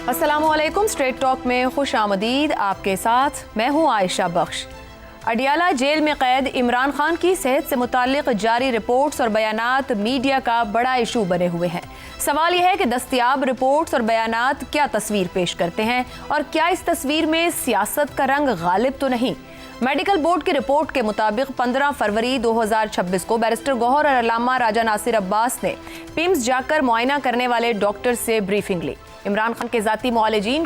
अस्सलामु अलैकुम। Straight talk में खुश आमदीद। आपके साथ मैं हूँ आयशा बख्श। अडियाला जेल में कैद इमरान खान की सेहत से मुताल्लिक जारी रिपोर्ट्स और बयानात मीडिया का बड़ा इशू बने हुए हैं। सवाल यह है कि दस्तयाब रिपोर्ट्स और बयानात क्या तस्वीर पेश करते हैं और क्या इस तस्वीर में सियासत का रंग गालिब तो नहीं। मेडिकल बोर्ड की रिपोर्ट के मुताबिक 15 फरवरी 2026 को बैरिस्टर गौहर और अल्लामा राजा नासिर अब्बास ने पिम्स जाकर मुआयना करने वाले डॉक्टर से ब्रीफिंग ली। इमरान खान के जाती मुआलिजीन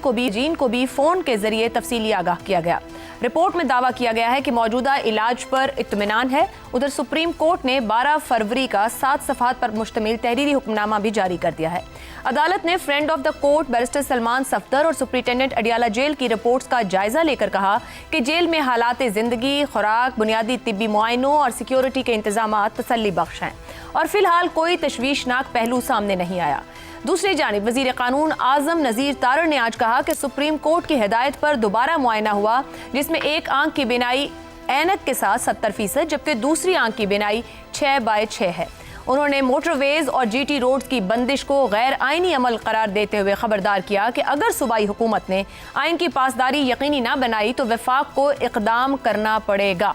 को भी फोन के जरिए तफसीली आगाह किया गया। रिपोर्ट में दावा किया गया है कि मौजूदा इलाज पर इत्मीनान है। उधर सुप्रीम कोर्ट ने 12 फरवरी का 7 सफ़हात पर मुश्तमिल तहरीरी हुक्मनामा भी जारी कर दिया है। अदालत ने friend of the court barrister Salman Safdar और सुप्रिंटेंडेंट अडियाला जेल की रिपोर्ट्स का जायजा लेकर कहा कि जेल में हालात जिंदगी, खुराक, बुनियादी तिब्बी मुआयनों और सिक्योरिटी के इंतजाम तसल्ली बख्श हैं और फिलहाल कोई तशवीशनाक पहलू सामने नहीं आया। दूसरी जानिब वजीर कानून आजम नज़ीर तारड़ ने आज कहा कि सुप्रीम कोर्ट की हिदायत पर दोबारा मुआयना हुआ, जिसमें एक आंख की बिनाई ऐनक के साथ 70%, जबकि दूसरी आंख की बिनाई 6/6 है। उन्होंने मोटरवेज और जीटी रोड्स की बंदिश को गैर आइनी अमल करार देते हुए खबरदार किया कि अगर सूबाई हुकूमत ने आइन की पासदारी यकीनी न बनाई तो वफाक को इकदाम करना पड़ेगा।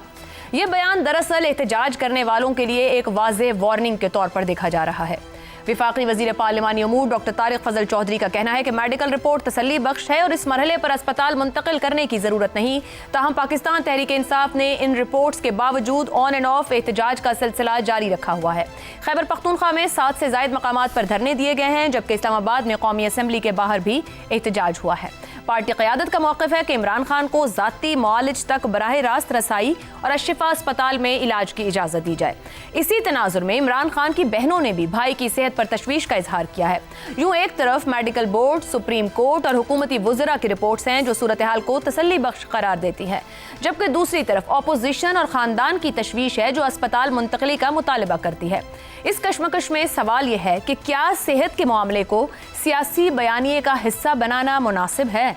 ये बयान दरअसल एहतजाज करने वालों के लिए एक वाज़ेह वार्निंग के तौर पर देखा जा रहा है। विफाकी वजीर पार्लिमानी अमूर डॉक्टर तारिक फजल चौधरी का कहना है कि मेडिकल रिपोर्ट तसल्ली बख्श है और इस मरहले पर अस्पताल मुंतकिल करने की जरूरत नहीं। ताहम पाकिस्तान तहरीक इंसाफ ने इन रिपोर्ट्स के बावजूद ऑन एंड ऑफ एहतजाज का सिलसिला जारी रखा हुआ है। खैबर पख्तूनख्वा में 7 से ज़ायद मकामात पर धरने दिए गए हैं, जबकि इस्लामाबाद में कौमी असम्बली के बाहर भी एहतजाज हुआ है। पार्टी क़यादत का मौक़िफ़ है कि इमरान खान को ज़ाती मुआलिज तक बराह रास्त रसाई और अशिफा अस्पताल में इलाज की इजाज़त दी जाए। इसी तनाजुर में इमरान खान की बहनों ने भी भाई की सेहत पर तशवीश का इजहार किया है। यूँ एक तरफ मेडिकल बोर्ड, सुप्रीम कोर्ट और हुकूमती वज़रा की रिपोर्ट्स हैं जो सूरत हाल को तसल्ली बख्श करार देती हैं, जबकि दूसरी तरफ अपोजिशन और ख़ानदान की तशवीश है जो अस्पताल मुंतकली का मुतालबा करती है। इस कशमकश में सवाल यह है कि क्या सेहत के मामले को सियासी बयानिए का हिस्सा बनाना मुनासिब है?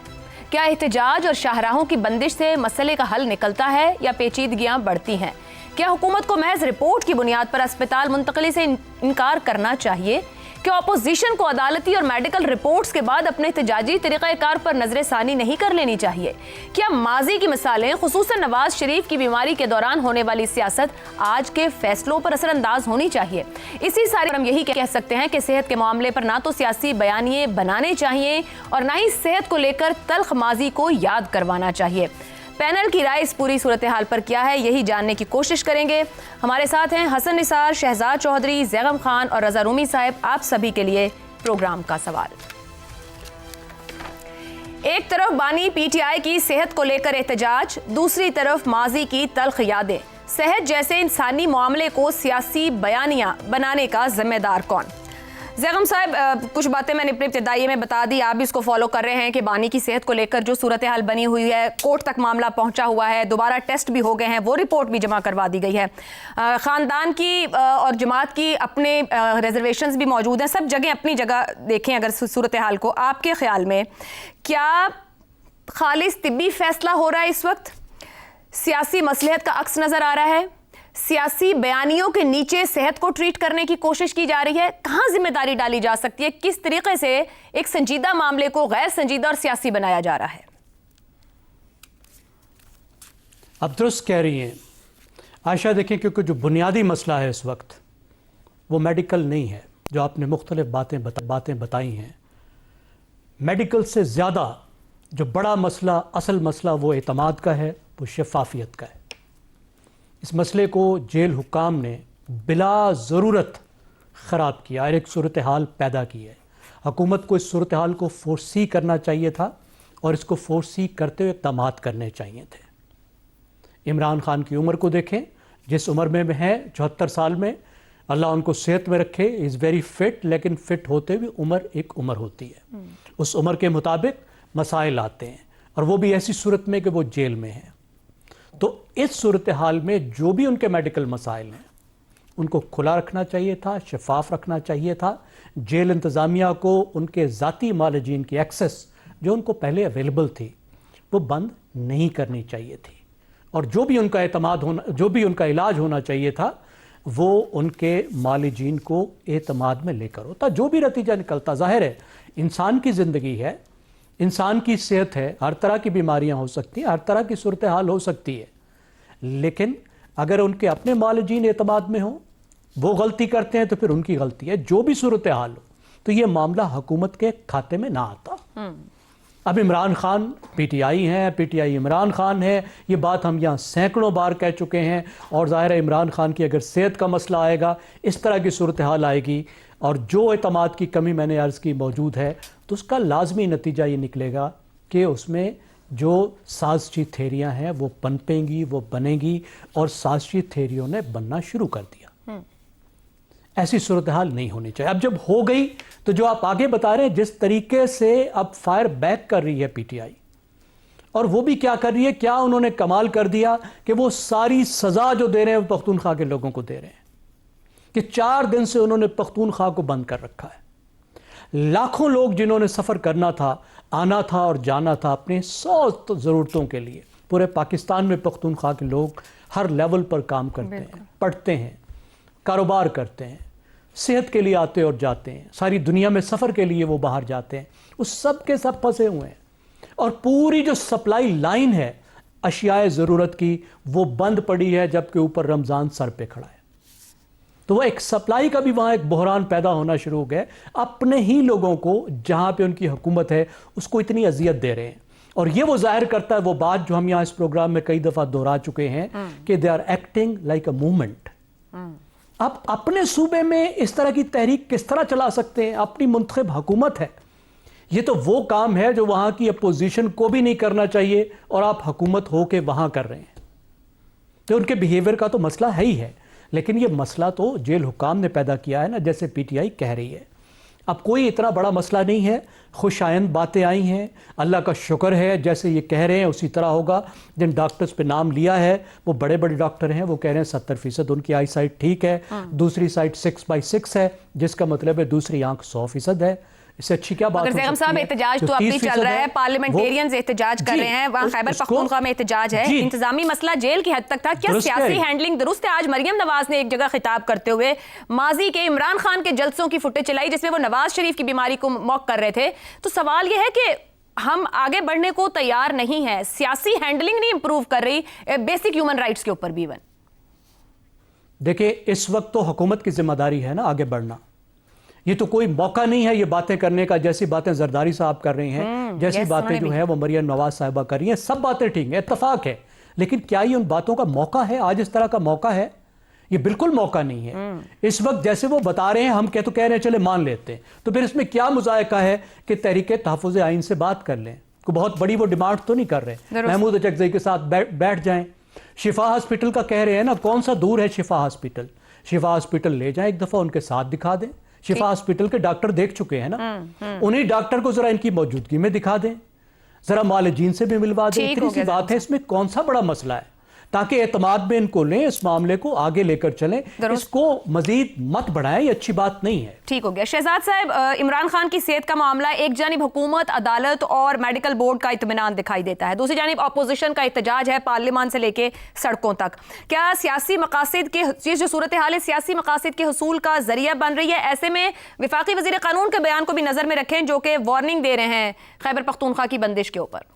क्या एहतजाज और शाहराहों की बंदिश से मसले का हल निकलता है या पेचीदगियां बढ़ती हैं? क्या हुकूमत को महज रिपोर्ट की बुनियाद पर अस्पताल मुंतकली से इनकार करना चाहिए? क्या अपोजिशन को अदालती और मेडिकल रिपोर्ट्स के बाद अपने एहतजाजी तरीक़ाकार पर नजर सानी नहीं कर लेनी चाहिए? क्या माजी की मिसालें, खुसूसन नवाज शरीफ की बीमारी के दौरान होने वाली सियासत, आज के फैसलों पर असरअंदाज होनी चाहिए? इसी सारे हम यही कह सकते हैं कि सेहत के मामले पर ना तो सियासी बयानिए बनाने चाहिए और ना ही सेहत को लेकर तल्ख माजी को याद करवाना चाहिए। पैनल की राय इस पूरी सूरत हाल पर क्या है, यही जानने की कोशिश करेंगे। हमारे साथ हैं हसन निसार, शहजाद चौधरी, जैगम खान और रजा रूमी साहब। आप सभी के लिए प्रोग्राम का सवाल। एक तरफ बानी पीटीआई की सेहत को लेकर एहतजाज, दूसरी तरफ माजी की तल्ख यादें। सेहत जैसे इंसानी मामले को सियासी बयानिया बनाने का जिम्मेदार कौन? जैगम साहब, कुछ बातें मैंने अपने इब्तिदाई में बता दी, आप भी इसको फॉलो कर रहे हैं कि बानी की सेहत को लेकर जो सूरत हाल बनी हुई है, कोर्ट तक मामला पहुंचा हुआ है, दोबारा टेस्ट भी हो गए हैं, वो रिपोर्ट भी जमा करवा दी गई है। ख़ानदान की और जमात की अपने रिजर्वेशंस भी मौजूद हैं। सब जगह अपनी जगह देखें अगर सूरत हाल को, आपके ख्याल में क्या खालिस तिब्बी फैसला हो रहा है इस वक्त? सियासी मसलहत का अक्स नज़र आ रहा है? सियासी बयानियों के नीचे सेहत को ट्रीट करने की कोशिश की जा रही है? कहां जिम्मेदारी डाली जा सकती है? किस तरीके से एक संजीदा मामले को गैर संजीदा और सियासी बनाया जा रहा है? आप दुरुस्त कह रही हैं आयशा। देखें, क्योंकि जो बुनियादी मसला है इस वक्त वो मेडिकल नहीं है। जो आपने मुख्तलिफ बातें बताई हैं, मेडिकल से ज़्यादा जो बड़ा मसला, असल मसला वो एतमाद का है, वो शफाफियत का है। इस मसले को जेल हुक्काम ने बिला ज़रूरत ख़राब किया और एक सूरत हाल पैदा की है। हुकूमत को इस सूरत हाल को फोर्सी करना चाहिए था और इसको फोर्सी करते हुए इक़दाम करने चाहिए थे। इमरान खान की उम्र को देखें, जिस उम्र में है 74 साल में, अल्लाह उनको सेहत में रखे, इज़ वेरी फिट, लेकिन फ़िट होते भी उम्र एक उम्र होती है। उस उम्र के मुताबिक मसाइल आते हैं और वो भी ऐसी सूरत में कि वो जेल में है। तो इस सूरत हाल में जो भी उनके मेडिकल मसाइल हैं उनको खुला रखना चाहिए था, शफाफ रखना चाहिए था। जेल इंतज़ामिया को उनके ज़ाती मालिजीन की एक्सेस जो उनको पहले अवेलेबल थी वो बंद नहीं करनी चाहिए थी, और जो भी उनका एतमाद होना, जो भी उनका इलाज होना चाहिए था वो उनके मालिजीन को एतमाद में लेकर होता। जो भी नतीजा निकलता, ज़ाहिर है इंसान की ज़िंदगी है, इंसान की सेहत है, हर तरह की बीमारियां हो सकती हैं, हर तरह की सूरत हाल हो सकती है, लेकिन अगर उनके अपने मालिजीन एतमाद में हो, वो गलती करते हैं तो फिर उनकी गलती है। जो भी सूरत हाल हो तो ये मामला हुकूमत के खाते में ना आता। अब इमरान खान पीटीआई हैं, पीटीआई इमरान खान है, ये बात हम यहाँ सैकड़ों बार कह चुके हैं। और ज़ाहिर है इमरान खान की अगर सेहत का मसला आएगा, इस तरह की सूरत हाल आएगी और जो एतमाद की कमी मैंने अर्ज़ की मौजूद है, तो उसका लाजमी नतीजा ये निकलेगा कि उसमें जो साजिशी थेरियाँ हैं वो पनपेंगी, वो बनेंगी, और साजिशी थेरियों ने बनना शुरू कर दिया। ऐसी सूरत हाल नहीं होनी चाहिए। अब जब हो गई तो जो आप आगे बता रहे हैं, जिस तरीके से अब फायर बैक कर रही है पीटीआई, और वो भी क्या कर रही है, क्या उन्होंने कमाल कर दिया कि वो सारी सजा जो दे रहे हैं वो पख्तूनख्वा के लोगों को दे रहे हैं, कि 4 दिन से उन्होंने पख्तूनख्वा को बंद कर रखा है। लाखों लोग जिन्होंने सफ़र करना था, आना था और जाना था अपने 100 ज़रूरतों के लिए, पूरे पाकिस्तान में पख्तूनख्वा के लोग हर लेवल पर काम करते हैं, पढ़ते हैं, कारोबार करते हैं, सेहत के लिए आते और जाते हैं, सारी दुनिया में सफ़र के लिए वो बाहर जाते हैं, उस सब के सब फंसे हुए हैं। और पूरी जो सप्लाई लाइन है अशियाए ज़रूरत की, वो बंद पड़ी है, जबकि ऊपर रमज़ान सर पे खड़ा है। तो वो एक सप्लाई का भी वहाँ एक बहरान पैदा होना शुरू हो गया। अपने ही लोगों को जहाँ पे उनकी हुकूमत है उसको इतनी अजियत दे रहे हैं, और ये वो जाहिर करता है वो बात जो हम यहाँ इस प्रोग्राम में कई दफ़ा दोहरा चुके हैं कि they are acting like a movement. आप अपने सूबे में इस तरह की तहरीक किस तरह चला सकते हैं? अपनी मुंतखब हुकूमत है, ये तो वो काम है जो वहाँ की अपोजिशन को भी नहीं करना चाहिए, और आप हुकूमत हो के वहाँ कर रहे हैं। तो उनके बिहेवियर का तो मसला है ही है, लेकिन ये मसला तो जेल हुकाम ने पैदा किया है ना, जैसे पीटीआई कह रही है। अब कोई इतना बड़ा मसला नहीं है, खुशायंद बातें आई हैं, अल्लाह का शुक्र है, जैसे ये कह रहे हैं उसी तरह होगा। जिन डॉक्टर्स पे नाम लिया है वो बड़े बड़े डॉक्टर हैं, वो कह रहे हैं 70% उनकी आई साइट ठीक है, दूसरी साइट 6/6 है, जिसका मतलब है दूसरी आंख 100% है। इससे अच्छी क्या बात हो सकती है? साहब एहतजाज तो अब भी चल रहा है, पार्लियामेंटेरियंस एहतजाज कर रहे हैं, वहाँ खैबर पख्तूनख्वा में एहतजाज है, इंतजामी मसला जेल की हद तक था, क्या सियासी हैंडलिंग दुरुस्त है? आज मरियम नवाज ने एक जगह खिताब करते हुए माजी के इमरान खान के जलसों की फुटेज चलाई जिसमें वो नवाज शरीफ की बीमारी को मौक कर रहे थे। तो सवाल यह है कि हम आगे बढ़ने को तैयार नहीं है, सियासी हैंडलिंग नहीं इंप्रूव कर रही बेसिक ह्यूमन राइट्स के ऊपर भी। इवन देखिए, इस वक्त तो हुकूमत की जिम्मेदारी है ना आगे बढ़ना, ये तो कोई मौका नहीं है ये बातें करने का, जैसी बातें जरदारी साहब कर रही हैं, जैसी बातें जो है वो मरियम नवाज साहिबा कर रही हैं, सब बातें ठीक हैं, इत्तफाक है, लेकिन क्या ये उन बातों का मौका है? आज इस तरह का मौका है? ये बिल्कुल मौका नहीं है। इस वक्त जैसे वो बता रहे हैं, हम कह रहे हैं चले मान लेते हैं, तो फिर इसमें क्या मुज़ायका है कि तहरीक तहफ़्फ़ुज़ आइन से बात कर लें? कोई बहुत बड़ी वो डिमांड तो नहीं कर रहे, महमूद अचकज़ई के साथ बैठ जाएं। शिफा हॉस्पिटल का कह रहे हैं ना, कौन सा दूर है शिफा हॉस्पिटल? शिफा हॉस्पिटल ले जाएं, एक दफ़ा उनके साथ दिखा दें। शिफा हॉस्पिटल के डॉक्टर देख चुके हैं ना, उन्हीं डॉक्टर को जरा इनकी मौजूदगी में दिखा दें, जरा मालिजीन से भी मिलवा दें। इतनी सी बात है, इसमें कौन सा बड़ा मसला है? ताकि एतमाद में इनको लें, इस मामले को आगे लेकर चलें, इसको मजीद मत बढ़ाएं, ये अच्छी बात नहीं है। ठीक हो गया। शहजाद साहब, इमरान खान की सेहत का मामला, एक जानिब हुकूमत, अदालत और मेडिकल बोर्ड का इत्मीनान दिखाई देता है, दूसरी जानिब अपोजिशन का एहतजाज है पार्लियामान से लेके सड़कों तक। क्या सियासी मकासद के, ये जो सूरत हाल है सियासी मकासद के हसूल का जरिया बन रही है? ऐसे में वफाकी वजीर कानून के बयान को भी नजर में रखें जो कि वार्निंग दे रहे हैं खैबर पख्तूनख्वा की बंदिश के ऊपर।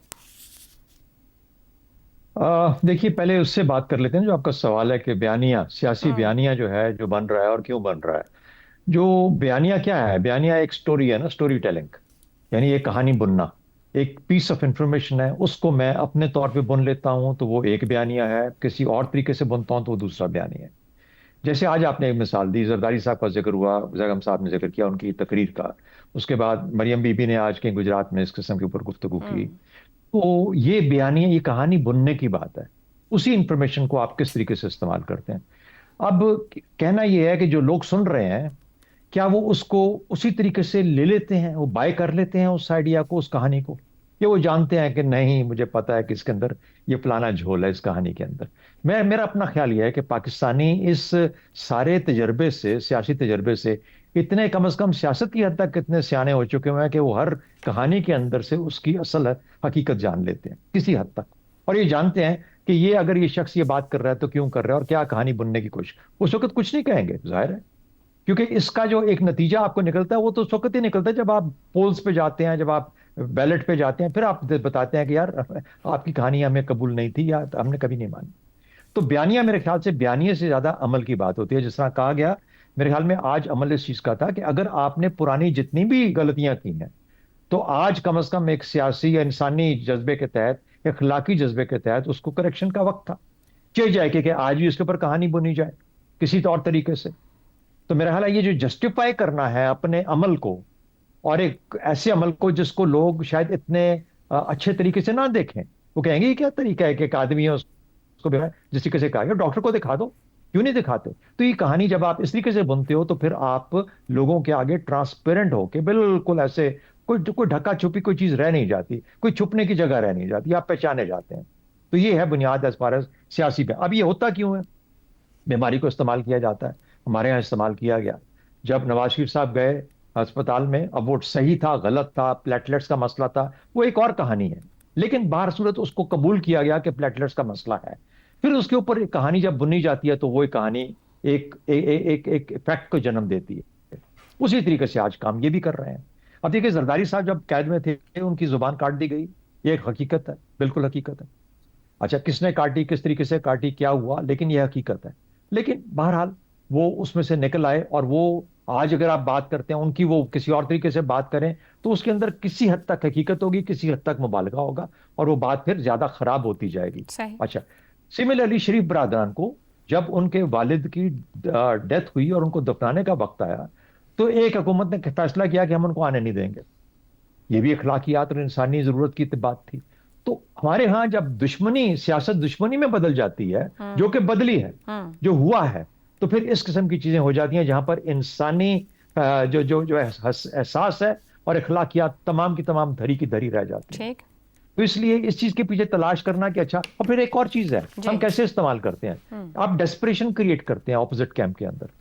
देखिए, पहले उससे बात कर लेते हैं जो आपका सवाल है कि बयानिया, सियासी बयानिया जो है, जो बन रहा है और क्यों बन रहा है। जो बयानिया क्या है? बयानिया एक स्टोरी है ना, स्टोरी टेलिंग, यानी एक कहानी बुनना, एक पीस ऑफ इंफॉर्मेशन है, उसको मैं अपने तौर पे बुन लेता हूं तो वो एक बयानिया है, किसी और तरीके से बुनता हूं तो वो दूसरा बयानिया है। जैसे आज आपने एक मिसाल दी, जरदारी साहब का जिक्र हुआ, जगम साहब ने जिक्र किया उनकी तकरीर का, उसके बाद मरियम बीबी ने आज के गुजरात में इस किस्म के ऊपर गुफ्तगू की। तो ये बयानिया, ये कहानी बुनने की बात है, उसी इंफॉर्मेशन को आप किस तरीके से इस्तेमाल करते हैं। अब कहना यह है कि जो लोग सुन रहे हैं, क्या वो उसको उसी तरीके से ले लेते हैं, वो बाय कर लेते हैं उस आइडिया को, उस कहानी को, या वो जानते हैं कि नहीं, मुझे पता है कि इसके अंदर ये फलाना झोल है इस कहानी के अंदर। मेरा अपना ख्याल यह है कि पाकिस्तानी इस सारे तजर्बे से, सियासी तजर्बे से, इतने कम से कम सियासत की हद तक कितने सियाने हो चुके हुए हैं कि वो हर कहानी के अंदर से उसकी असल हकीकत जान लेते हैं किसी हद तक, और ये जानते हैं कि ये अगर ये शख्स ये बात कर रहा है तो क्यों कर रहा है और क्या कहानी बुनने की कोशिश। उस वक्त कुछ नहीं कहेंगे, जाहिर है, क्योंकि इसका जो एक नतीजा आपको निकलता है वो तो उस वक्त ही निकलता है जब आप पोल्स पे जाते हैं, जब आप بیلٹ پہ جاتے ہیں، پھر آپ بتاتے ہیں کہ یار آپ کی کہانی ہمیں قبول نہیں تھی یا ہم نے کبھی نہیں مانی. تو بیانیہ میرے خیال سے بیانیے سے زیادہ عمل کی بات ہوتی ہے. جس طرح کہا گیا میرے خیال میں آج عمل اس چیز کا تھا کہ اگر آپ نے پرانی جتنی بھی غلطیاں کی ہیں تو آج کم از کم ایک سیاسی یا انسانی جذبے کے تحت، اخلاقی جذبے کے تحت اس کو کریکشن کا وقت تھا. چاہیے جائے کہ آج بھی اس کے اوپر کہانی بنی جائے کسی طور طریقے سے. تو میرا خیال ہے یہ جو جسٹیفائی کرنا ہے اپنے عمل کو، اور ایک ایسے عمل کو جس کو لوگ شاید اتنے اچھے طریقے سے نہ دیکھیں، وہ کہیں گے یہ کیا طریقہ ہے کہ ایک آدمی ہے اس کو جس طریقے سے کہا گیا ڈاکٹر کو دکھا دو، کیوں نہیں دکھاتے؟ تو یہ کہانی جب آپ اس طریقے سے بنتے ہو تو پھر آپ لوگوں کے آگے ٹرانسپیرنٹ ہو کے بالکل ایسے کوئی ڈھکا چھپی کوئی چیز رہ نہیں جاتی، کوئی چھپنے کی جگہ رہ نہیں جاتی، آپ پہچانے جاتے ہیں. تو یہ ہے بنیاد ایز فار ایز سیاسی پہ. اب یہ ہوتا کیوں ہے؟ بیماری کو استعمال کیا جاتا ہے، ہمارے یہاں استعمال کیا گیا. جب نواز شریف صاحب گئے ہسپتال میں، اب وہ صحیح تھا غلط تھا، پلیٹلیٹس کا مسئلہ تھا، وہ ایک اور کہانی ہے، لیکن باہر صورت اس کو قبول کیا گیا کہ پلیٹلیٹس کا مسئلہ ہے. پھر اس کے اوپر ایک کہانی جب بنی جاتی ہے تو وہ ایک کہانی ایک فیکٹ کو جنم دیتی ہے. اسی طریقے سے آج کام یہ بھی کر رہے ہیں. اب دیکھیں زرداری صاحب جب قید میں تھے ان کی زبان کاٹ دی گئی، یہ ایک حقیقت ہے، بالکل حقیقت ہے. اچھا کس نے کاٹی، کس طریقے سے کاٹی، کیا ہوا، لیکن یہ حقیقت ہے. لیکن بہرحال وہ اس میں سے نکل آئے، اور وہ آج اگر آپ بات کرتے ہیں ان کی، وہ کسی اور طریقے سے بات کریں تو اس کے اندر کسی حد تک حقیقت ہوگی، کسی حد تک مبالغہ ہوگا، اور وہ بات پھر زیادہ خراب ہوتی جائے گی. صحیح. اچھا سملرلی شریف برادران کو جب ان کے والد کی ڈیتھ ہوئی اور ان کو دفنانے کا وقت آیا تو ایک حکومت نے فیصلہ کیا کہ ہم ان کو آنے نہیں دیں گے. یہ بھی اخلاقیات اور انسانی ضرورت کی بات تھی. تو ہمارے ہاں جب دشمنی، سیاست دشمنی میں بدل جاتی ہے، جو کہ بدلی ہے، جو ہوا ہے، تو پھر اس قسم کی چیزیں ہو جاتی ہیں جہاں پر انسانی جو احساس ہے اور اخلاقیات تمام کی تمام دھری کی دھری رہ جاتی ہیں. تو اس لیے اس چیز کے پیچھے تلاش کرنا کہ اچھا. اور پھر ایک اور چیز ہے ہم کیسے استعمال کرتے ہیں. آپ ڈیسپریشن کریٹ کرتے ہیں اپوزٹ کیمپ کے اندر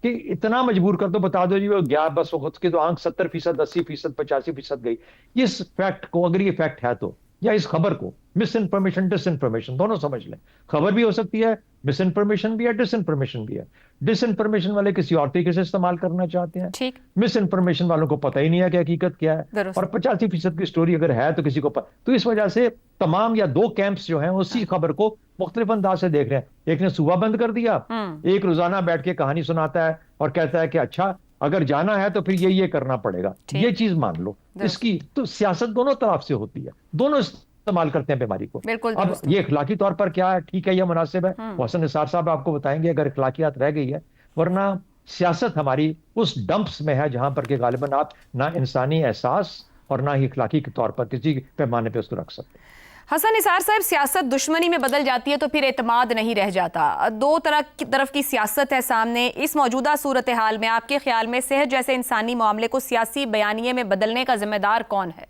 کہ اتنا مجبور کر دو، بتا دو جی وہ گیا بس، وقت کی تو آنکھ 70%، 80%، 85% گئی. اس فیکٹ کو، اگر یہ فیکٹ ہے تو، یا اس خبر کو، مس انفارمیشن ڈس انفارمیشن دونوں سمجھ لیں. خبر بھی ہو سکتی ہے، مس انفارمیشن بھی ہے، ڈس انفارمیشن بھی ہے. ڈس انفارمیشن والے کسی اور طریقے سے استعمال کرنا چاہتے ہیں، مس انفارمیشن والوں کو پتہ ہی نہیں ہے کہ حقیقت کیا ہے، اور 85% کی سٹوری اگر ہے تو کسی کو پتہ. تو اس وجہ سے تمام یا دو کیمپس جو ہیں اسی خبر کو مختلف انداز سے دیکھ رہے ہیں. ایک نے صوبہ بند کر دیا، ایک روزانہ بیٹھ کے کہانی سناتا ہے اور کہتا ہے کہ اچھا اگر جانا ہے تو پھر یہ کرنا پڑے گا، یہ چیز مان لو. اس کی تو سیاست دونوں طرف سے ہوتی ہے، دونوں استعمال کرتے ہیں بیماری کو. اب یہ اخلاقی طور پر کیا ہے، ٹھیک ہے، یہ مناسب ہے. حسن نثار صاحب آپ کو بتائیں گے اگر اخلاقیات رہ گئی ہے، ورنہ سیاست ہماری اس ڈمپس میں ہے جہاں پر کہ غالباً آپ نہ انسانی احساس اور نہ ہی اخلاقی کے طور پر کسی پیمانے پہ اس کو رکھ سکتے. حسن نثار صاحب، سیاست دشمنی میں بدل جاتی ہے تو پھر اعتماد نہیں رہ جاتا. دو طرف کی سیاست ہے سامنے. اس موجودہ صورتحال میں آپ کے خیال میں صحت جیسے انسانی معاملے کو سیاسی بیانیے میں بدلنے کا ذمہ دار کون ہے؟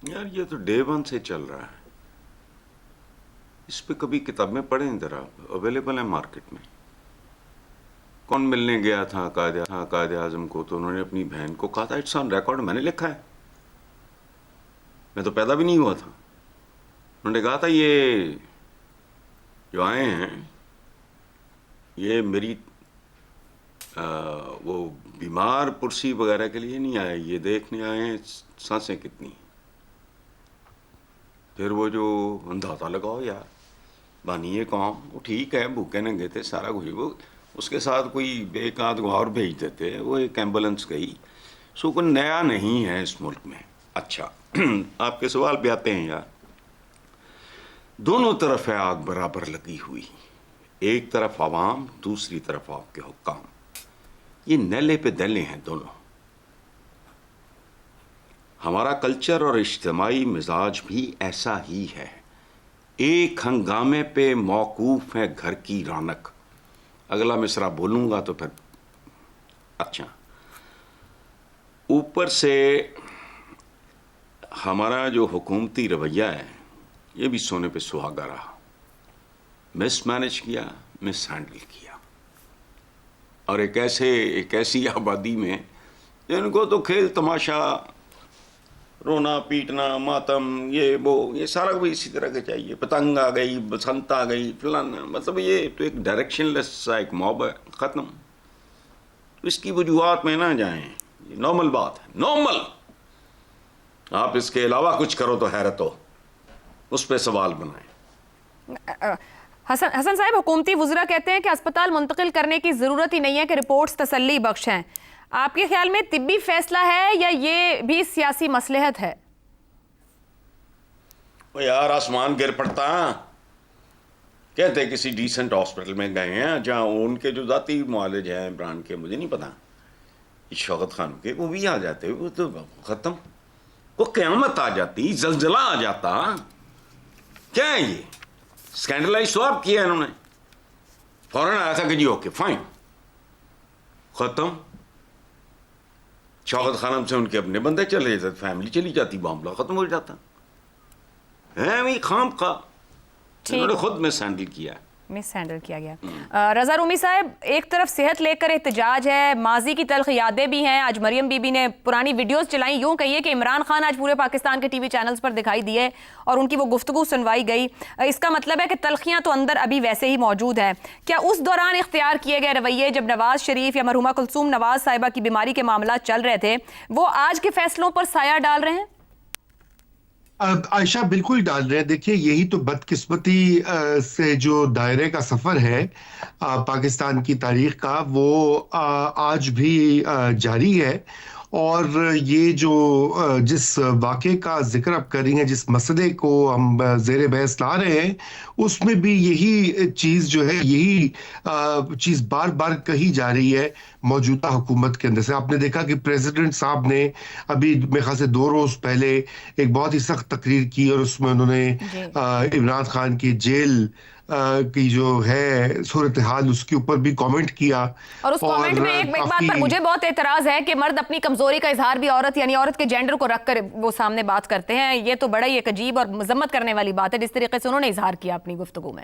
یار یہ تو ڈے ون سے چل رہا ہے. اس پہ کبھی کتابیں پڑھیں ذرا، اویلیبل ہیں مارکیٹ میں. کون ملنے گیا تھا قائد اعظم کو تو انہوں نے اپنی بہن کو کہا تھا اٹس آن ریکارڈ، میں نے لکھا ہے، میں تو پیدا بھی نہیں ہوا تھا. انہوں نے کہا تھا یہ جو آئے ہیں یہ میری وہ بیمار پرسی وغیرہ کے لیے نہیں آئے، یہ دیکھنے آئے ہیں سانسیں کتنی. پھر وہ جو اندازہ لگاؤ یار بانی یہ قوم، وہ ٹھیک ہے بھوکے ننگے تھے سارا کچھ، وہ اس کے ساتھ کوئی ایک آدھ کو اور بھیج دیتے، وہ ایک ایمبولینس گئی. سو کوئی نیا نہیں ہے اس ملک میں. اچھا آپ کے سوال پہ آتے ہیں. یار دونوں طرف ہے آگ برابر لگی ہوئی، ایک طرف عوام، دوسری طرف آپ کے حکام. یہ نیلے پہ دلے ہیں دونوں. ہمارا کلچر اور اجتماعی مزاج بھی ایسا ہی ہے. ایک ہنگامے پہ موقوف ہے گھر کی رونق. اگلا مصرع بولوں گا تو پھر اچھا. اوپر سے ہمارا جو حکومتی رویہ ہے یہ بھی سونے پہ سہاگا رہا. مس مینج کیا، مس ہینڈل کیا. اور ایک ایسی آبادی میں جن کو تو کھیل تماشا، رونا پیٹنا، ماتم، یہ سارا کوئی اسی طرح کے چاہیے. پتنگ آ گئی، بسنت آ گئی، فلانا، مطلب یہ تو ایک ڈائریکشن لیس سا ایک موب ہے، ختم. تو اس کی وجوہات میں نہ جائیں. नॉर्मल बात है, नॉर्मल। आप इसके अलावा कुछ करो तो हैरत हो, उस पर सवाल बनाएं। हसन साहब, हुकूमती वज़रा कहते हैं कि अस्पताल मुंतकिल करने की ज़रूरत ही नहीं है, कि रिपोर्ट्स तसल्ली बख्श हैं। आपके ख्याल में तिब्बी फैसला है या ये भी सियासी मसलहत है? वो यार आसमान गिर पड़ता। कहते किसी डिसेंट हॉस्पिटल में गए हैं जहाँ उनके जो ज़ाती मुआलिज हैं इमरान के, मुझे नहीं पता, शौकत खान के, वो भी आ जाते, वो तो ख़त्म, वो क़यामत आ जाती, जलजला आ जाता। क्या है ये? स्कैंडलाइज तो आप किया इन्होंने, फौरन आया था कि जी ओके फाइन, ख़त्म। शौकत खानम से उनके अपने बंदे चले जाते, फैमिली चली जाती, मामला ख़त्म हो जाता है। वही खाम का इन्होंने खुद मिस हैंडल किया गया। रज़ा रूमी साहब, एक तरफ सेहत लेकर एहतजाज है, माजी की तल्ख यादें भी हैं। आज मरियम बीबी ने पुरानी वीडियोस चलाई, यूं कहिए कि इमरान खान आज पूरे पाकिस्तान के टीवी चैनल्स पर दिखाई दिए और उनकी वो गुफ्तगू सुनवाई गई। इसका मतलब है कि तल्खियां तो अंदर अभी वैसे ही मौजूद है। क्या उस दौरान इख्तियार किए गए रवैये, जब नवाज शरीफ या मरहुमा कुलसूम नवाज साहिबा की बीमारी के मामला चल रहे थे, वो आज के फैसलों पर साया डाल रहे हैं? आयशा, बिल्कुल डाल रहे हैं। देखिए, यही तो बदकिस्मती से जो दायरे का सफर है पाकिस्तान की तारीख का, वो आज भी जारी है। और ये जो जिस वाक़े का जिक्र आप कर रही हैं, जिस मसले को हम ज़ेरे बहस ला रहे हैं, उसमें भी यही चीज़ जो है, यही चीज़ बार बार कही जा रही है मौजूदा हुकूमत के अंदर से। आपने देखा कि प्रेसिडेंट साहब ने अभी मेरे ख्याल से 2 रोज़ पहले एक बहुत ही सख्त तकरीर की और उसमें उन्होंने इमरान खान की जेल की जो है सूरत हाल, उसके ऊपर भी कमेंट किया। और उस कमेंट में एक बात पर मुझे बहुत एतराज है कि मर्द अपनी कमजोरी का इजहार भी औरत, यानी औरत के जेंडर को रखकर वो सामने बात करते हैं। ये तो बड़ा ही एक अजीब और मजम्मत करने वाली बात है जिस तरीके से उन्होंने इजहार किया अपनी गुफ्तगू में।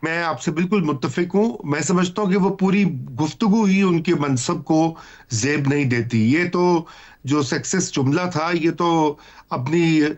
मैं आपसे बिल्कुल मुत्तफिक हूँ। मैं समझता हूँ कि वो पूरी गुफ्तगू ही उनके मनसब को जेब नहीं देती। ये तो जो सक्सेस जुमला था, ये तो अपनी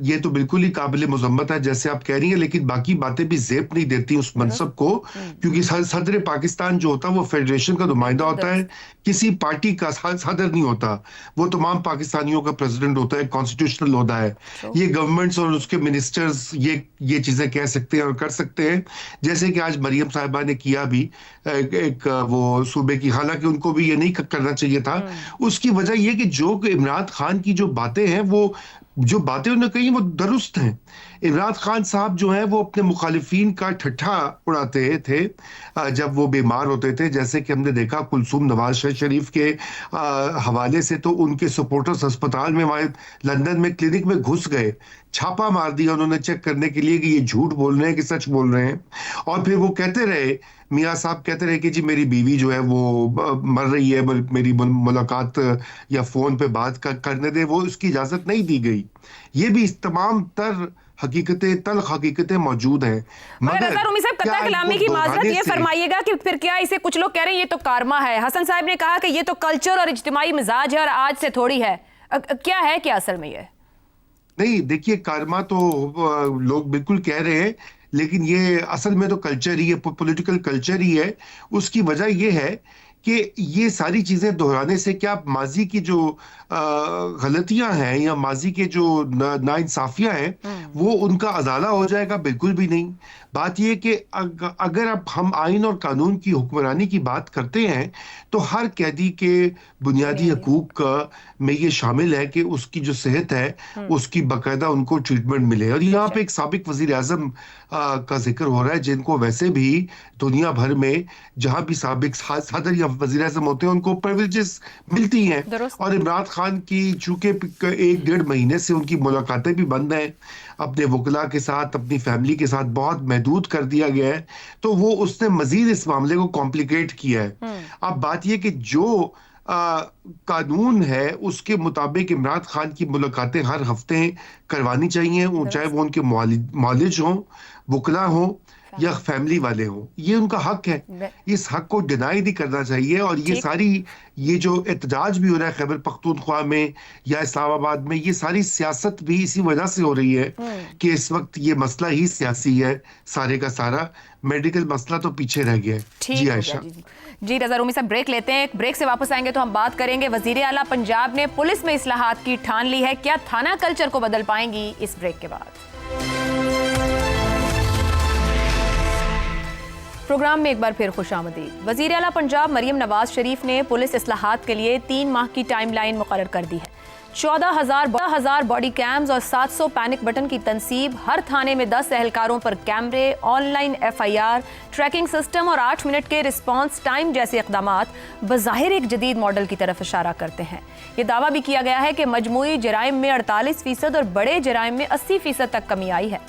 ये तो बिल्कुल ही काबिल मुजम्मत है जैसे आप कह रही हैं, लेकिन बाकी बातें भी जेब नहीं देती उस मनसब को, क्योंकि सदर पाकिस्तान जो होता है वो फेडरेशन का नुमाइंदा होता है, किसी पार्टी का सदर नहीं होता। वो तमाम पाकिस्तानियों का प्रेसिडेंट होता है, कॉन्स्टिट्यूशनल होता है। ये गवर्नमेंट्स और उसके मिनिस्टर्स ये चीजें कह सकते हैं और कर सकते हैं, जैसे कि आज मरियम साहिबा ने किया भी एक वो सूबे की, हालांकि उनको भी ये नहीं करना चाहिए था। उसकी वजह ये कि जो इमरान खान की जो बातें हैं, वो जो बातें उन्होंने कही वो दुरुस्त हैं। इमरान खान साहब जो हैं वो अपने मुखालिफिन का ठट्ठा उड़ाते थे जब वो बीमार होते थे। जैसे कि हमने देखा कुलसूम नवाज शरीफ के हवाले से, तो उनके सपोर्टर्स अस्पताल में, वहाँ लंदन में क्लिनिक में घुस गए, छापा मार दिया उन्होंने चेक करने के लिए कि ये झूठ बोल रहे हैं कि सच बोल रहे हैं। और फिर वो कहते रहे, मियाँ साहब कहते रहे कि जी मेरी बीवी जो है वो मर रही है, मेरी मुलाकात या फोन पे बात करने दे, वो उसकी इजाजत नहीं दी गई। ये भी तमाम तर हकीकतें, तल्ख हकीकतें मौजूद हैं। मगर रूमी साहब, कत्ता कलामी की माजरत ये फरमाइएगा कि फिर क्या इसे कुछ लोग कह रहे हैं ये तो कारमा है। हसन साहब ने कहा कि ये तो कल्चर और इज्तिमाई मिजाज है और आज से थोड़ी है। क्या है क्या असल में ये? नहीं, देखिए, कारमा तो लोग बिल्कुल कह रहे हैं, लेकिन ये असल में तो कल्चर ही है, पॉलिटिकल कल्चर ही है। उसकी वजह ये है कि ये सारी चीजें दोहराने से क्या माजी की जो गलतियां हैं या माजी के जो नाइंसाफियां हैं वो उनका अजाला हो जाएगा? बिल्कुल भी नहीं। बात यह कि अगर अब हम आइन और कानून की हुक्मरानी की बात करते हैं तो हर कैदी के बुनियादी हकूक में ये शामिल है कि उसकी जो सेहत है उसकी बाकायदा उनको ट्रीटमेंट मिले। और यहाँ पे एक साबिक वजीर आजम का जिक्र हो रहा है, जिनको वैसे भी दुनिया भर में जहां भी साबिक सदर या वजीर आजम होते हैं उनको प्रिविलेजेस मिलती हैं। और इमरान खान की चूंकि 1-1.5 महीने से उनकी मुलाकातें भी बंद हैं, अपने वकला के साथ, अपनी फैमिली के साथ बहुत महदूद कर दिया गया है, तो वो उसने मजीद इस मामले को कॉम्प्लिकेट किया है। अब बात यह कि जो कानून है उसके मुताबिक इमरान खान की मुलाकातें हर हफ्ते करवानी चाहिए, चाहे वो उनके मौलिज हों, वकला हों या फैमिली वाले हों, ये उनका हक है, इस हक को डिनाई नहीं करना चाहिए। और ये सारी ये जो एहतजाज भी हो रहा है खैबर पख्तूनख्वा में या इस्लामाबाद में, ये सारी सियासत भी इसी वजह से हो रही है कि इस वक्त ये मसला ही सियासी है सारे का सारा, मेडिकल मसला तो पीछे रह गया है। जी आयशा। जी रज़ा रूमी साहब, ब्रेक लेते हैं, एक ब्रेक से वापस आएंगे तो हम बात करेंगे वज़ीर आला पंजाब ने पुलिस में इस्लाहात की ठान ली है, क्या थाना कल्चर को बदल पाएंगी? इस ब्रेक के बाद प्रोग्राम में एक बार फिर खुशामदीद। वज़ीर आला पंजाब मरियम नवाज शरीफ ने पुलिस इस्लाहात के लिए 3 माह की टाइम लाइन मुकर्रर कर दी है। 14,000 बॉडी कैम्स और 700 पैनिक बटन की तनसीब, हर थाने में 10 एहलकारों पर कैमरे, ऑनलाइन FIR, ट्रैकिंग सिस्टम और 8 मिनट के रिस्पांस टाइम जैसे इक़दामात बज़ाहिर एक जदीद मॉडल की तरफ इशारा करते हैं। ये दावा भी किया गया है कि मजमूई जराइम में 48% और बड़े जराइम में 80% तक कमी आई है,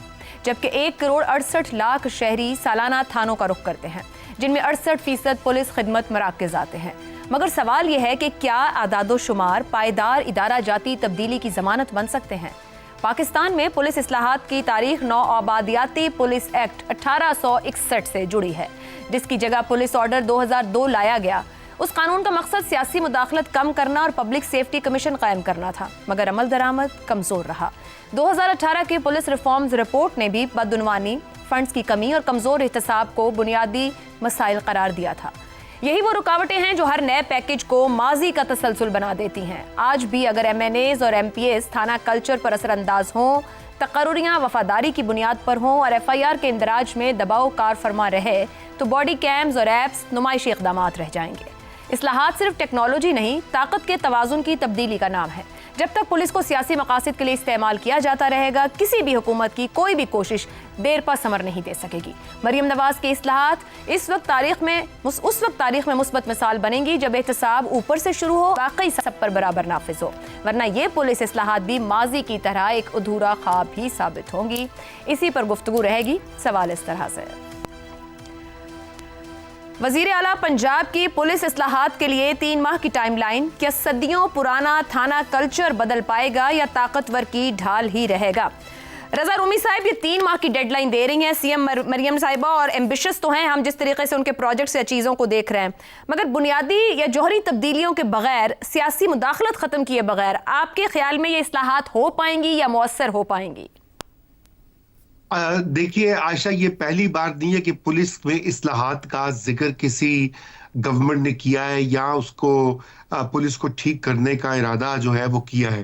जबकि 1 करोड़ 68 लाख शहरी सालाना थानों का रुख करते हैं, जिनमें 68% पुलिस खिदमत मराकज़ आते हैं। मगर सवाल यह है कि क्या आदादो शुमार पायदार इदारा जाती तब्दीली की जमानत बन सकते हैं? पाकिस्तान में पुलिस इस्लाहात की तारीख नौआबादियाती पुलिस एक्ट 1861 से जुड़ी है, जिसकी जगह पुलिस ऑर्डर 2002 लाया गया। उस कानून का मकसद सियासी मुदाखलत कम करना और पब्लिक सेफ्टी कमीशन कायम करना था, मगर अमल दरामद कमजोर रहा। 2018 की पुलिस रिफॉर्म्स रिपोर्ट ने भी बदउनवानी, फंड्स की कमी और कमजोर एहतसाब को बुनियादी मसाइल करार दिया था। यही वो रुकावटें हैं जो हर नए पैकेज को माजी का तसलसल बना देती हैं। आज भी अगर MNAs और MPAs थाना कल्चर पर असरअंदाज हों, तकर्रुरियां वफादारी की बुनियाद पर हों और FIR के इंदराज में दबाव कार फरमा रहे, तो बॉडी कैम्स और एप्स नुमाइशी इक़दामात रह जाएंगे। इस्लाहात सिर्फ टेक्नोलॉजी नहीं, ताकत के तवाज़ुन की तब्दीली का नाम है। जब तक पुलिस को सियासी मकासद के लिए इस्तेमाल किया जाता रहेगा, किसी भी हुकूमत की कोई भी कोशिश देर पर समर नहीं दे सकेगी। मरियम नवाज के इस्लाहात उस वक्त तारीख में मुस्बत मिसाल बनेंगी जब एहतसाब ऊपर से शुरू हो, वाकई सब पर बराबर नाफिज हो, वरना ये पुलिस इस्लाहात भी माजी की तरह एक अधूरा ख्वाब ही साबित होंगी। इसी पर गुफ्तगू रहेगी। सवाल इस तरह से, वज़ीर आला पंजाब की पुलिस इस्लाहात के लिए 3 माह की टाइमलाइन, क्या सदियों पुराना थाना कल्चर बदल पाएगा या ताकतवर की ढाल ही रहेगा? रज़ा रूमी साहब ये 3 माह की डेडलाइन दे रही हैं CM मरियम साहिबा, और एम्बिशियस तो हैं हम जिस तरीके से उनके प्रोजेक्ट्स या चीज़ों को देख रहे हैं, मगर बुनियादी या जौहरी तब्दीलियों के बगैर, सियासी मुदाखलत ख़त्म किए बगैर आपके ख्याल में ये इस्लाहात हो पाएंगी या मुअस्सर हो पाएंगी? देखिए आयशा, ये पहली बार नहीं है कि पुलिस में इस्लाहात का जिक्र किसी गवर्नमेंट ने किया है या उसको पुलिस को ठीक करने का इरादा जो है वो किया है।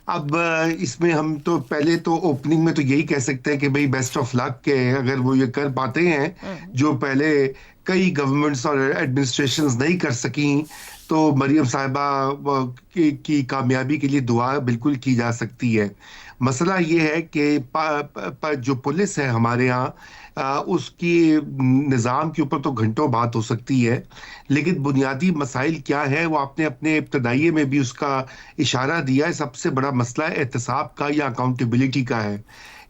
अब इसमें हम तो पहले तो ओपनिंग में तो यही कह सकते हैं कि भाई बेस्ट ऑफ लक के, अगर वो ये कर पाते हैं जो पहले कई गवर्नमेंट्स और एडमिनिस्ट्रेशंस नहीं कर सकी, तो मरियम साहिबा की कामयाबी के लिए दुआ बिल्कुल की जा सकती है। मसला ये है कि जो पुलिस है हमारे यहाँ, उसकी निज़ाम के ऊपर तो घंटों बात हो सकती है, लेकिन बुनियादी मसाइल क्या है वो आपने अपने इब्तदाइये में भी उसका इशारा दिया है। सबसे बड़ा मसला एहतसाब का या अकाउंटेबिलिटी का है।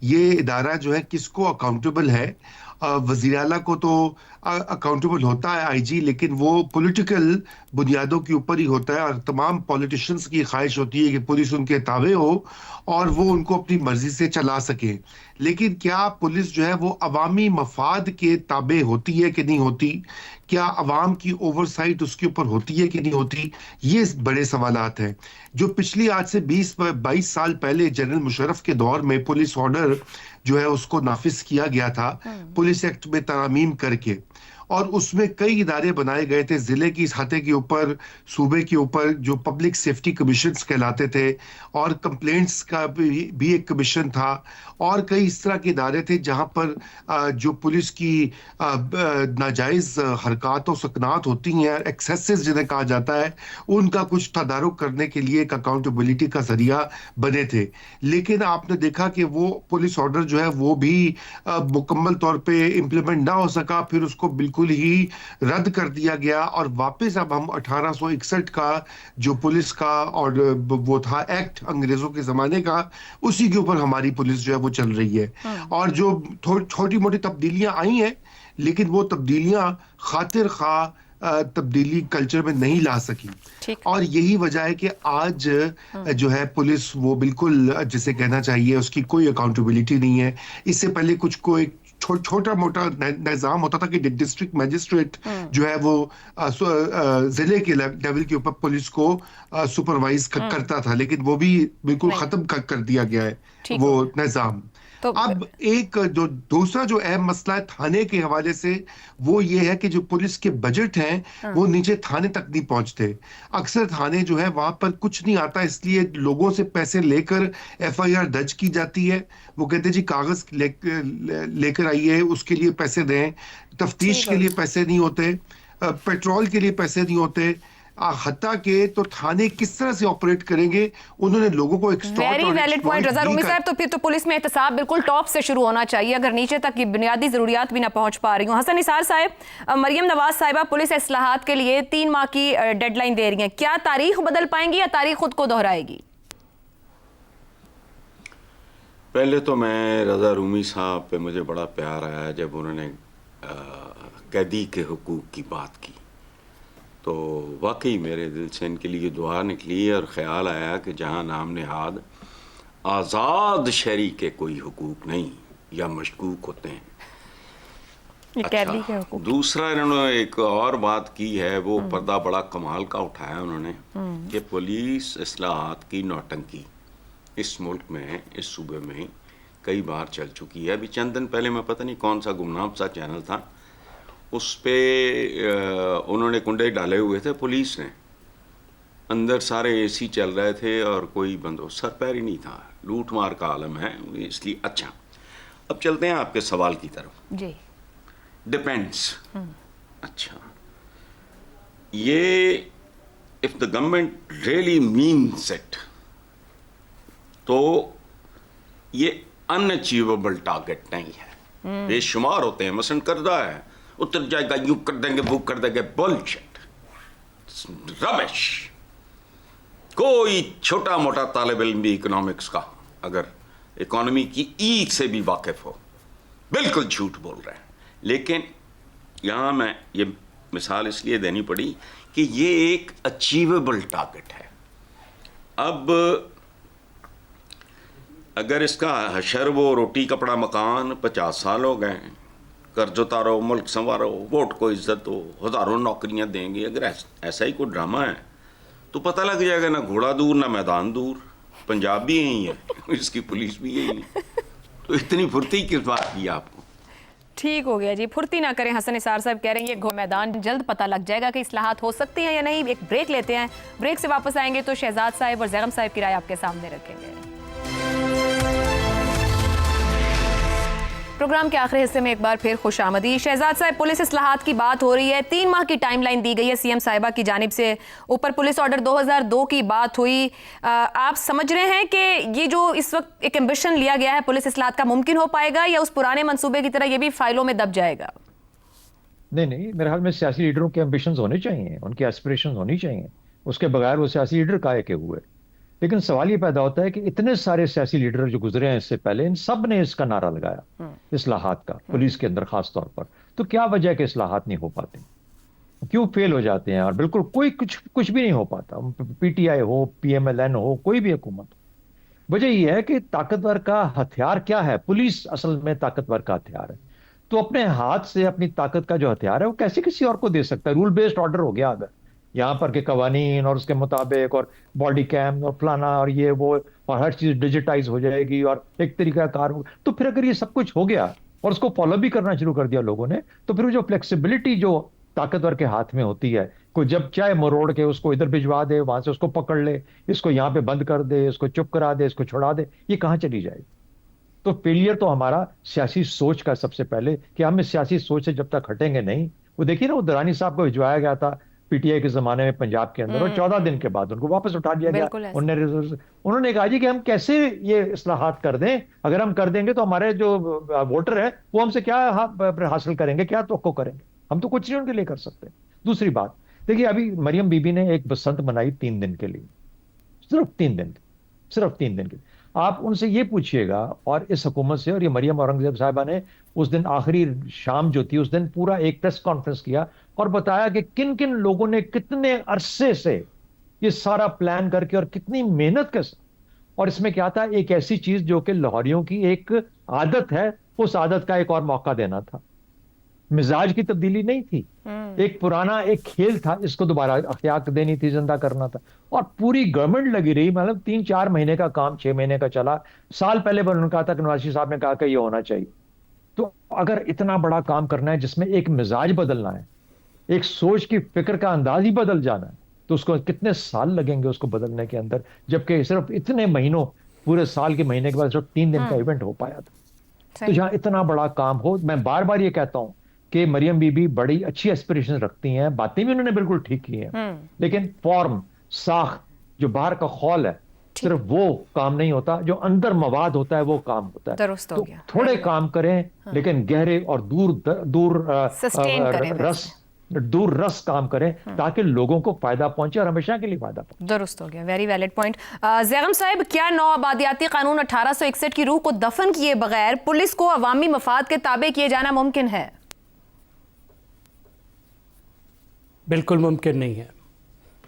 ये इदारा जो है किसको अकाउंटेबल है? वज़ीर आला को तो अकाउंटेबल होता है IG, लेकिन वो पॉलिटिकल बुनियादों के ऊपर ही होता है, और तमाम पॉलिटिशियंस की ख्वाहिश होती है कि पुलिस उनके ताबे हो और वो उनको अपनी मर्जी से चला सके। लेकिन क्या पुलिस जो है वो अवामी मफाद के ताबे होती है कि नहीं होती? क्या अवाम की ओवरसाइट उसके ऊपर होती है कि नहीं होती? ये बड़े सवालात हैं जो पिछली आज से 20-22 साल पहले जनरल मुशर्रफ के दौर में पुलिस ऑर्डर जो है उसको नाफिज किया गया था, पुलिस एक्ट में तरमीम करके, और उसमें कई इदारे बनाए गए थे जिले की सतह के ऊपर, सूबे के ऊपर, जो पब्लिक सेफ्टी कमीशंस कहलाते थे, और कंप्लेंट्स का भी एक कमीशन था, और कई इस तरह के इदारे थे जहां पर जो पुलिस की नाजायज हरकत और सकनात होती हैं, एक्सेसेस जिन्हें कहा जाता है, उनका कुछ तदारुक करने के लिए एक अकाउंटेबिलिटी का जरिया बने थे। लेकिन आपने देखा कि वो पुलिस ऑर्डर जो है वो भी मुकम्मल तौर पे इम्प्लीमेंट ना हो सका, फिर उसको बिल्कुल ही रद्द कर दिया गया, और वापस अब हम 1861 का जो पुलिस का और वो था एक्ट अंग्रेजों के जमाने का, उसी के ऊपर हमारी पुलिस जो है वो चल रही है। और जो छोटी मोटी तब्दीलियां आई हैं, लेकिन वो तब्दीलियां खातिर खा तब्दीली कल्चर में नहीं ला सकी, और यही वजह है कि आज जो है पुलिस वो बिल्कुल जिसे कहना चाहिए उसकी कोई अकाउंटेबिलिटी नहीं है। इससे पहले कुछ छोटा मोटा निजाम होता था कि डिस्ट्रिक्ट मजिस्ट्रेट जो है वो जिले के लेवल के ऊपर पुलिस को सुपरवाइज करता था, लेकिन वो भी बिल्कुल खत्म कर दिया गया है वो निजाम। तो अब एक जो दूसरा जो अहम मसला है थाने के हवाले से, वो ये है कि जो पुलिस के बजट हैं वो नीचे थाने तक नहीं पहुंचते। अक्सर थाने जो है वहां पर कुछ नहीं आता, इसलिए लोगों से पैसे लेकर एफआईआर दर्ज की जाती है। वो कहते हैं जी कागज लेकर आइए, उसके लिए पैसे दें, तफ्तीश के लिए पैसे नहीं होते, पेट्रोल के लिए पैसे नहीं होते, हत्ता के तो थाने किस तरह से ऑपरेट करेंगे। उन्होंने लोगों को वेरी वैलिड पॉइंट रजा रूमी साहब। तो फिर तो पुलिस में एहतसाब बिल्कुल टॉप से शुरू होना चाहिए, अगर नीचे तक की बुनियादी जरूरियात भी ना पहुंच पा रही हूँ। हसन निसार साहब, मरियम नवाज साहिबा पुलिस इस्लाहात के लिए 3 माह की डेडलाइन दे रही हैं, क्या तारीख बदल पाएंगी या तारीख खुद को दोहराएगी? पहले तो मैं रजा रूमी साहब पे मुझे बड़ा प्यार आया जब उन्होंने कैदी के हुकूक की बात की, तो वाकई मेरे दिल से इनके लिए दुआ निकली और ख्याल आया कि जहाँ नाम नहाद आज़ाद शहरी के कोई हुकूक नहीं या मशकूक होते हैं। कैदी के हुकूक। दूसरा इन्होंने एक और बात की है, वो पर्दा बड़ा कमाल का उठाया उन्होंने कि पुलिस इस्लाहात की नौटंकी इस मुल्क में, इस सूबे में कई बार चल चुकी है। अभी चंद दिन पहले मैं पता नहीं कौन सा गुमनाम सा चैनल था, उस पे उन्होंने कुंडे डाले हुए थे पुलिस ने, अंदर सारे एसी चल रहे थे और कोई बंदोबस्त, सर पैर ही नहीं था, लूट मार का आलम है इसलिए। अच्छा, अब चलते हैं आपके सवाल की तरफ जी। डिपेंड्स। अच्छा, ये if the government really means it तो ये अनअचीवेबल टारगेट नहीं है, बेशुमार होते हैं। मसलन करदा है, उतर जाएगा, यूं कर देंगे, वो कर देंगे, बुलशिट, रबिश। कोई छोटा मोटा तालिब इल्म भी इकोनॉमिक्स का अगर इकोनॉमी की ई से भी वाकिफ हो, बिल्कुल झूठ बोल रहे हैं। लेकिन यहां मैं ये मिसाल इसलिए देनी पड़ी कि ये एक अचीवेबल टारगेट है। अब अगर इसका हशर वो रोटी कपड़ा मकान 50 साल हो गए, कर्ज उतारो, मुल्क संवारो, वोट को इज्जत दो, हज़ारों नौकरियां देंगे, अगर ऐसा ही कोई ड्रामा है तो पता लग जाएगा ना घोड़ा दूर ना मैदान दूर। पंजाब भी यही है, इसकी पुलिस भी यही है, तो इतनी फुर्ती किस बात की आपको? ठीक हो गया जी, फुर्ती ना करें। हसन निसार साहब कह रहे हैं ये मैदान जल्द पता लग जाएगा कि इस्लाहात हो सकती हैं या नहीं। एक ब्रेक लेते हैं, ब्रेक से वापस आएंगे तो शहजाद साहब और जैगम साहब की राय आपके सामने रखेंगे। प्रोग्राम के आखिरी हिस्से में एक बार फिर खुश आमदी। शहजाद साहब, पुलिस इस्लाहात की बात हो रही है, 3 माह की टाइमलाइन दी गई है सीएम साहिबा की जानिब से, ऊपर पुलिस ऑर्डर 2002 की बात हुई। आप समझ रहे हैं कि ये जो इस वक्त एक एम्बिशन लिया गया है पुलिस इस्लाहात का मुमकिन हो पाएगा या उस पुराने मंसूबे की तरह ये भी फाइलों में दब जाएगा? नहीं, मेरे ख्याल में सियासी लीडरों के एम्बिशंस होने चाहिए, उनकी एस्पिरेशंस होनी चाहिए, उसके बगैर वो सियासी लीडर काहे के हुए। लेकिन सवाल ये पैदा होता है कि इतने सारे सियासी लीडर जो गुजरे हैं इससे पहले, इन सब ने इसका नारा लगाया इस्लाहात का, पुलिस के अंदर खास तौर पर, तो क्या वजह है कि इस्लाहात नहीं हो पाते, क्यों फेल हो जाते हैं? और बिल्कुल कोई कुछ भी नहीं हो पाता, पीटीआई हो, पीएमएलएन हो, कोई भी हुकूमत। वजह यह है कि ताकतवर का हथियार क्या है? पुलिस असल में ताकतवर का हथियार है। तो अपने हाथ से अपनी ताकत का जो हथियार है वो कैसे किसी और को दे सकता है? रूल बेस्ड ऑर्डर हो गया अगर यहाँ पर के कवानीन और उसके मुताबिक, और बॉडी कैम और फलाना और ये वो, और हर चीज डिजिटाइज हो जाएगी और एक तरीका कार हो, तो फिर अगर ये सब कुछ हो गया और उसको फॉलो भी करना शुरू कर दिया लोगों ने, तो फिर जो फ्लेक्सिबिलिटी जो ताकतवर के हाथ में होती है, कोई जब चाहे मरोड़ के उसको इधर भिजवा दे, वहां से उसको पकड़ ले, इसको यहाँ पे बंद कर दे, इसको चुप करा दे, इसको छुड़ा दे, ये कहाँ चली जाएगी? तो फेलियर तो हमारा सियासी सोच का सबसे पहले, कि हम इस सियासी सोच से जब तक हटेंगे नहीं। वो देखिए ना, वो दरानी साहब को भिजवाया गया था पीटीआई के जमाने में पंजाब के अंदर, और 14 दिन के बाद उनको वापस उठा दिया गया। उन्होंने कहा जी कि हम कैसे ये इस्लाहात कर दें, अगर हम कर देंगे तो हमारे जो वोटर है वो हमसे क्या हासिल करेंगे, क्या तवक्को करेंगे, हम तो कुछ नहीं उनके लिए कर सकते। दूसरी बात देखिए, अभी मरियम बीबी ने एक बसंत मनाई 3 दिन के लिए, सिर्फ 3 दिन के लिए। आप उनसे ये पूछिएगा, और इस हुकूमत से, और ये मरियम औरंगजेब साहिबा ने उस दिन आखिरी शाम जो थी उस दिन पूरा एक प्रेस कॉन्फ्रेंस किया और बताया कि किन किन लोगों ने कितने अरसे से ये सारा प्लान करके और कितनी मेहनत के साथ। और इसमें क्या था, एक ऐसी चीज जो कि लाहौरियों की एक आदत है, اس عادت کا ایک اور موقع دینا تھا. مزاج کی تبدیلی نہیں تھی, ایک پرانا ایک کھیل تھا, اس کو دوبارہ احیا دینی تھی, زندہ کرنا تھا. اور پوری گورنمنٹ لگی رہی, مطلب 3-4 مہینے کا کام 6 مہینے کا چلا. سال پہلے انہوں نے کہا تھا کہ نواز شریف صاحب نے کہا کہ یہ ہونا چاہیے. تو اگر اتنا بڑا کام کرنا ہے جس میں ایک مزاج بدلنا ہے, ایک سوچ کی فکر کا انداز ہی بدل جانا ہے, تو اس کو کتنے سال لگیں گے اس کو بدلنے کے اندر, جبکہ صرف اتنے مہینوں, پورے سال کے مہینے کے بعد صرف 3 دن کا ایونٹ ہو پایا تھا. تو جہاں اتنا بڑا کام ہو, میں بار بار یہ کہتا ہوں کہ مریم بی بی بڑی اچھی ایسپریشن رکھتی ہیں, باتیں بھی انہوں نے بالکل ٹھیک کی ہیں, لیکن فارم, ساخت, جو باہر کا خول ہے, صرف وہ کام نہیں ہوتا, جو اندر مواد ہوتا ہے وہ کام ہوتا ہے. درست ہو گیا. تھوڑے کام کریں لیکن گہرے اور دور رس کام کریں تاکہ لوگوں کو فائدہ پہنچے اور ہمیشہ کے لیے فائدہ پہنچے. درست ہو گیا, ویری ویلڈ پوائنٹ. زیغم صاحب, کیا نو آبادیاتی قانون 1861 کی روح کو دفن کیے بغیر پولیس کو عوامی مفاد کے تابع کیے جانا ممکن ہے؟ بالکل ممکن نہیں ہے.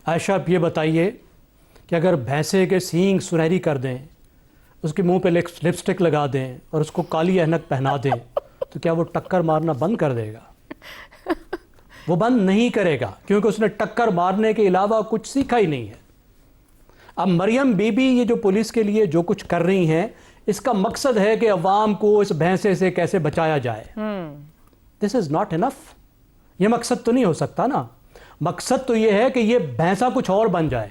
عائشہ, آپ یہ بتائیے کہ اگر بھینسے کے سینگ سنہری کر دیں, اس کے منہ پہ لپسٹک لگا دیں اور اس کو کالی اینک پہنا دیں, تو کیا وہ ٹکر مارنا بند کر دے گا؟ وہ بند نہیں کرے گا, کیونکہ اس نے ٹکر مارنے کے علاوہ کچھ سیکھا ہی نہیں ہے. اب مریم بی بی یہ جو پولیس کے لیے جو کچھ کر رہی ہیں, اس کا مقصد ہے کہ عوام کو اس بھینسے سے کیسے بچایا جائے. دس از ناٹ انف. یہ مقصد تو نہیں ہو سکتا نا. مقصد تو یہ ہے کہ یہ بھینسا کچھ اور بن جائے,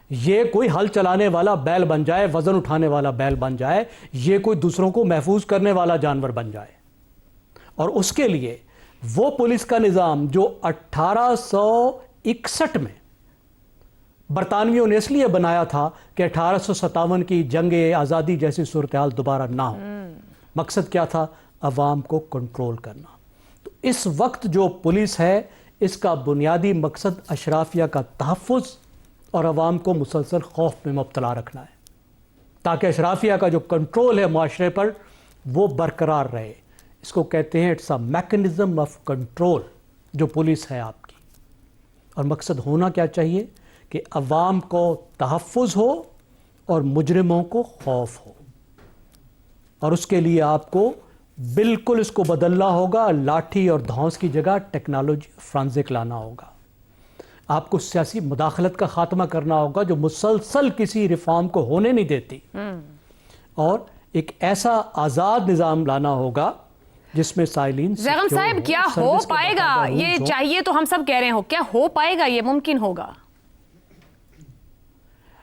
یہ کوئی ہل چلانے والا بیل بن جائے, وزن اٹھانے والا بیل بن جائے, یہ کوئی دوسروں کو محفوظ کرنے والا جانور بن جائے. اور اس کے لیے وہ پولیس کا نظام جو 1861 میں برطانویوں نے اس لیے بنایا تھا کہ 1857 کی جنگ آزادی جیسی صورتحال دوبارہ نہ ہو. مقصد کیا تھا؟ عوام کو کنٹرول کرنا. تو اس وقت جو پولیس ہے, اس کا بنیادی مقصد اشرافیہ کا تحفظ اور عوام کو مسلسل خوف میں مبتلا رکھنا ہے, تاکہ اشرافیہ کا جو کنٹرول ہے معاشرے پر وہ برقرار رہے. اس کو کہتے ہیں it's a mechanism of control جو پولیس ہے آپ کی. اور مقصد ہونا کیا چاہیے کہ عوام کو تحفظ ہو اور مجرموں کو خوف ہو. اور اس کے لیے آپ کو بالکل اس کو بدلنا ہوگا, لاٹھی اور دھونس کی جگہ ٹیکنالوجی فرانزک لانا ہوگا. آپ کو سیاسی مداخلت کا خاتمہ کرنا ہوگا جو مسلسل کسی ریفارم کو ہونے نہیں دیتی, اور ایک ایسا آزاد نظام لانا ہوگا جس میں سائلین. زیغم صاحب, کیا ہو پائے گا؟ یہ چاہیے تو ہم سب کہہ رہے ہو, کیا ہو پائے گا؟ یہ ممکن ہوگا؟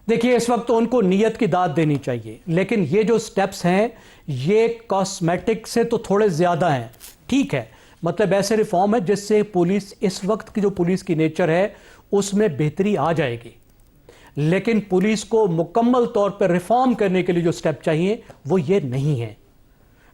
دیکھیے, اس وقت تو ان کو نیت کی داد دینی چاہیے, لیکن یہ جو سٹیپس ہیں یہ کاسمیٹک سے تو تھوڑے زیادہ ہیں. ٹھیک ہے, مطلب ایسے ریفارم ہے جس سے پولیس, اس وقت کی جو پولیس کی نیچر ہے اس میں بہتری آ جائے گی. لیکن پولیس کو مکمل طور پر ریفارم کرنے کے لیے جو سٹیپ چاہیے وہ یہ نہیں ہے.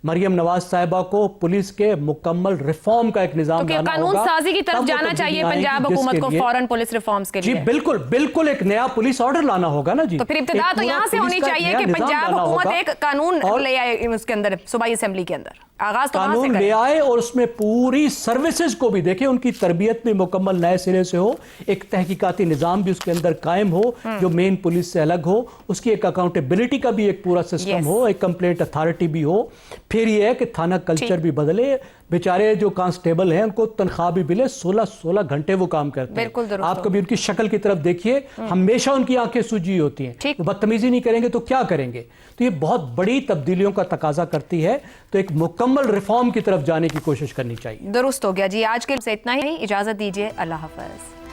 مریم نواز صاحبہ کو پولیس کے مکمل ریفارم کا ایک نظام لانا ہوگا. قانون سازی کی طرف جانا چاہیے پنجاب حکومت کو فوراً پولیس ریفارمز کے لیے. جی بالکل بالکل, ایک نیا پولیس آرڈر لانا ہوگا نا جی. تو پھر ابتدا تو یہاں سے ہونی چاہیے کہ پنجاب حکومت ایک قانون لے آئے اس کے اندر, صوبائی اسمبلی کے اندر آغاز تو قانون لے آئے, اور اس میں پوری سروسز کو بھی دیکھیں, ان کی تربیت بھی مکمل نئے سرے سے ہو, ایک تحقیقاتی نظام بھی اس کے اندر قائم ہو جو مین پولیس سے الگ ہو, اس کی ایک اکاؤنٹیبلٹی کا بھی ایک پورا سسٹم ہو, ایک کمپلینٹ اتھارٹی بھی ہو. پھر یہ ہے کہ تھانہ کلچر بھی بدلے, بیچارے جو کانسٹیبل ہیں ان کو تنخواہ بھی ملے, 16 گھنٹے وہ کام کرتے ہیں. آپ کبھی ان کی شکل کی طرف دیکھیے, ہمیشہ ان کی آنکھیں سوجی ہوتی ہیں. وہ بدتمیزی نہیں کریں گے تو کیا کریں گے؟ تو یہ بہت بڑی تبدیلیوں کا تقاضا کرتی ہے, تو ایک مکمل ریفارم کی طرف جانے کی کوشش کرنی چاہیے. درست ہو گیا جی. آج کے سے اتنا ہی, اجازت دیجیے, اللہ حافظ.